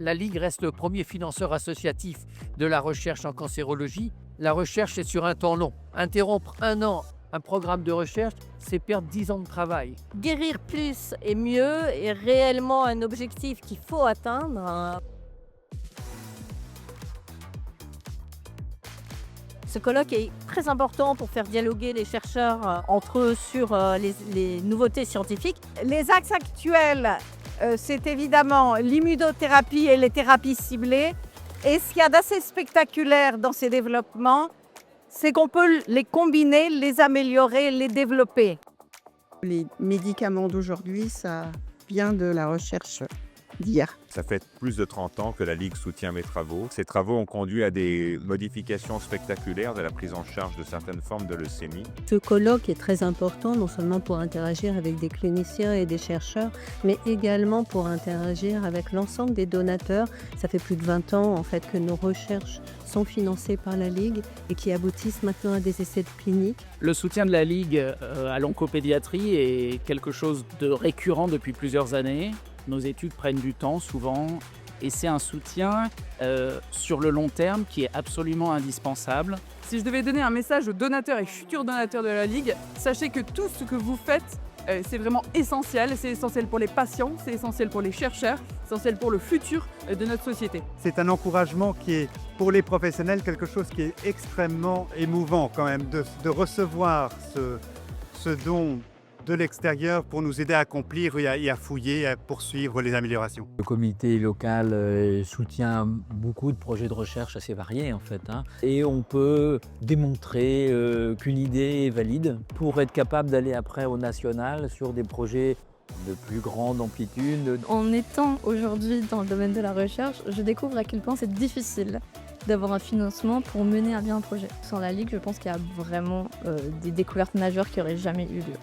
La Ligue reste le premier financeur associatif de la recherche en cancérologie. La recherche est sur un temps long. Interrompre un an un programme de recherche, c'est perdre 10 ans de travail. Guérir plus et mieux est réellement un objectif qu'il faut atteindre. Ce colloque est très important pour faire dialoguer les chercheurs entre eux sur les nouveautés scientifiques. Les axes actuels, c'est évidemment l'immunothérapie et les thérapies ciblées. Et ce qu'il y a d'assez spectaculaire dans ces développements, c'est qu'on peut les combiner, les améliorer, les développer. Les médicaments d'aujourd'hui, ça vient de la recherche d'hier. Ça fait plus de 30 ans que la Ligue soutient mes travaux. Ces travaux ont conduit à des modifications spectaculaires de la prise en charge de certaines formes de leucémie. Ce colloque est très important, non seulement pour interagir avec des cliniciens et des chercheurs, mais également pour interagir avec l'ensemble des donateurs. Ça fait plus de 20 ans en fait, que nos recherches sont financées par la Ligue et qui aboutissent maintenant à des essais cliniques. Le soutien de la Ligue à l'oncopédiatrie est quelque chose de récurrent depuis plusieurs années. Nos études prennent du temps souvent et c'est un soutien sur le long terme qui est absolument indispensable. Si je devais donner un message aux donateurs et futurs donateurs de la Ligue, sachez que tout ce que vous faites, c'est vraiment essentiel. C'est essentiel pour les patients, c'est essentiel pour les chercheurs, c'est essentiel pour le futur de notre société. C'est un encouragement qui est, pour les professionnels, quelque chose qui est extrêmement émouvant quand même, de recevoir ce don de l'extérieur pour nous aider à accomplir et à fouiller, à poursuivre les améliorations. Le comité local soutient beaucoup de projets de recherche assez variés en fait. Et on peut démontrer qu'une idée est valide pour être capable d'aller après au national sur des projets de plus grande amplitude. En étant aujourd'hui dans le domaine de la recherche, je découvre à quel point c'est difficile d'avoir un financement pour mener à bien un projet. Sans la Ligue, je pense qu'il y a vraiment des découvertes majeures qui n'auraient jamais eu lieu.